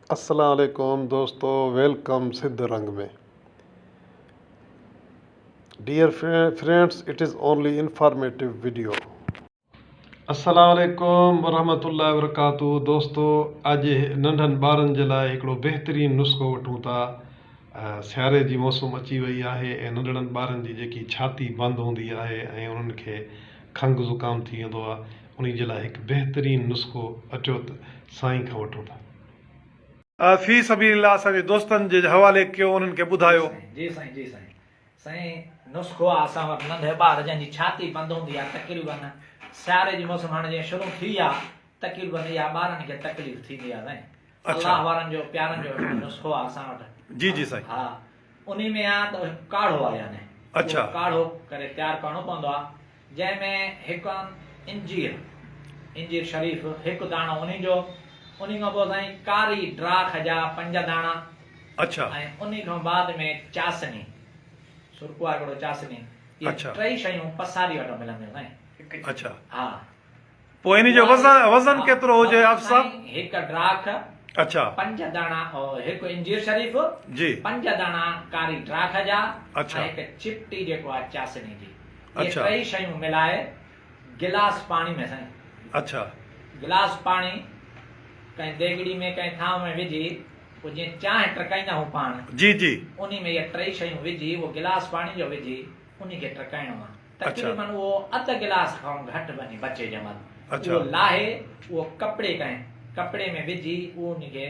अस्सलाम वालेकुम दोस्तों, वेलकम सिद्ध रंग में। Dear friends, it is only informative video. अस्सलाम वालेकुम वरहमतुल्लाहि वबरकातुहू। दोस्तों, अॼु नंढनि ॿारनि जे लाइ हिकिड़ो बहितरीनु नुस्ख़ो वठूं था। सियारे जी मौसम अची वई आहे ऐं नंढड़नि ॿारनि जी जेकी छाती बंदि हूंदी आहे ऐं उन्हनि खे खंघि ज़ुकाम थी वेंदो आहे, उन जे लाइ हिकु बहितरीनु नुस्ख़ो अचो त साईं खां वठूं था। फी सबीलिल्लाह असांजे दोस्तनि जे हवाले कयो, उन्हनि खे ॿुधायो। जी साईं, जी साईं। साईं नुस्ख़ो आहे असां वटि नंढे ॿार जंहिंजी छाती बंदि हूंदी आहे, तकरीबन सियारे जी मौसम हाणे जीअं शुरू थी आहे, तकरीबन इहा ॿारनि खे तकलीफ़ थींदी आहे साईं। अल्लाह वारनि जो प्यारनि जो नुस्ख़ो आहे असां वटि। जी जी साईं। हा, उन में आहे त काढ़ो आहे, यानी अच्छा, काढ़ो करे तयारु करणो पवंदो आहे, जंहिंमें हिकु इंजीर शरीफ़ हिकु दाणो उन जो, उन खां पोइ साईं कारी ड्राख जा 5 दाणा, अच्छा, ऐं उन खां बाद में चासनी, सुरकुआ हिकिड़ो चासनी, इहे अच्छा। 3 शयूं पसारी वटि मिलंदियूं साईं। अच्छा। हा, पोइ इन जो वज़न केतिरो हुजे आप साहब? हिकु ड्राख, अच्छा, 5 दाणा, हिकु इंजीर शरीफ़ जी, 5 दाणा कारी ड्राख जा, अच्छा, ऐं हिकु चिपटी जेको आहे चासनी जी। अच्छा। इहे 3 शयूं मिलाए गिलास पाणी में साईं, अच्छा, गिलास पाणी कंहिं देगिड़ी में कंहिं थांव में विझी, पोइ जीअं चांहि टहिकाईंदा आहियूं पाण, जी जी, उन में इहे 3 शयूं विझी, उहो गिलास पाणी जो विझी उन खे टहिकाइणो आहे। तकरीबन उहो अधु गिलास खां घटि वञे बचे जमल, अच्छा, उहो लाहे, उहो कपिड़े में विझी, उहो उन खे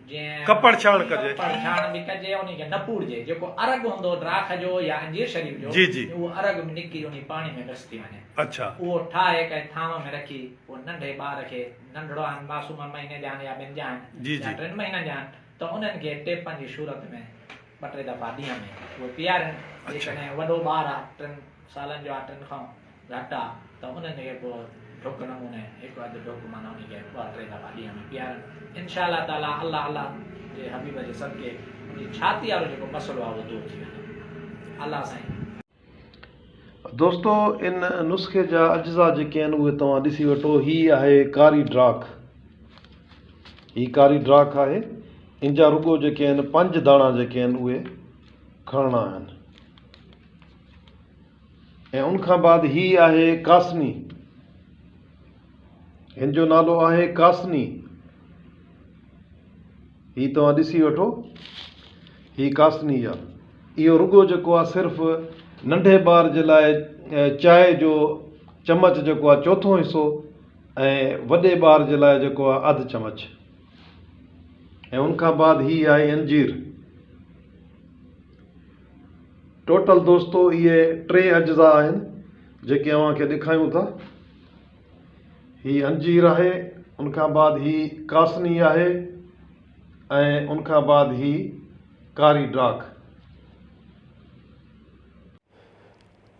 जीअं कपड़ छाण कजे, कपड़ छाण बि कजे, उन खे न पूड़जे। जेको अरग हूंदो ड्राख जो या अंजीर शरीफ़ जो, जी जी, उहो अरग में निकिरी उन पाणी में घसिजी वञे। अच्छा, उहो ठाहे कंहिं थांव में रखी, पोइ नंढे ॿार खे, नंढड़ो आहिनि, मासूम महीने जा आहिनि या 2 जा आहिनि, जी या जी, 3 महीननि जा आहिनि, त उन्हनि खे टेपनि जी सूरत में 2-3 दफ़ा ॾींहं में उहे पीआरनि। जेकॾहिं वॾो ॿारु आहे, 3 सालनि जो आहे, 3 खां घटि आहे, त उन्हनि खे पोइ ढुक नमूने हिकु अधु ढुक माना उन खे 2-3 दफ़ा ॾींहं में पीआरनि। इनशा ताला अल्लाह जे हबीब जे सदके उन छाती वारो जेको मसइलो आहे उहो दूर थी वेंदो। अल्लाह साईं। दोस्तों, इन नुस्ख़े जा अज्जा जेके आहिनि उहे तव्हां ॾिसी वठो। हीअ आहे कारी ड्राख, हीअ कारी ड्राख आहे। इन जा रुॻो जेके आहिनि 5 दाणा जेके आहिनि उहे खणणा आहिनि, ऐं उनखां बाद हीअ आहे कासनी, हिन जो नालो आहे कासनी। हीअ तव्हां ॾिसी वठो, हीअ कासनी आहे। इहो रुॻो जेको आहे सिर्फ़ु नंढे ॿार जे लाइ चांहि जो चमच जेको आहे 4थों हिसो, ऐं वॾे ॿार जे लाइ जेको आहे अधु चमच, ऐं उनखां बाद हीअ आहे अंजीर। टोटल दोस्तों इहे 3 अज्जा आहिनि जेके अव्हांखे ॾेखारियूं था। हीअ अंजीर आहे, उनखां बाद हीअ कासनी आहे, ऐं उनखां बाद हीअ कारी ड्राख।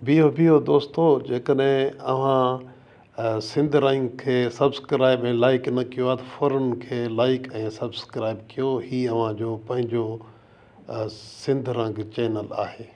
बीहो दोस्तों, जेकॾहिं अव्हां सिंध रंग खे सब्सक्राइब ऐं लाइक न कयो आहे त फ़ौरन खे लाइक ऐं सब्सक्राइब कयो। हीअ अव्हांजो पंहिंजो सिंध रंग चैनल आहे।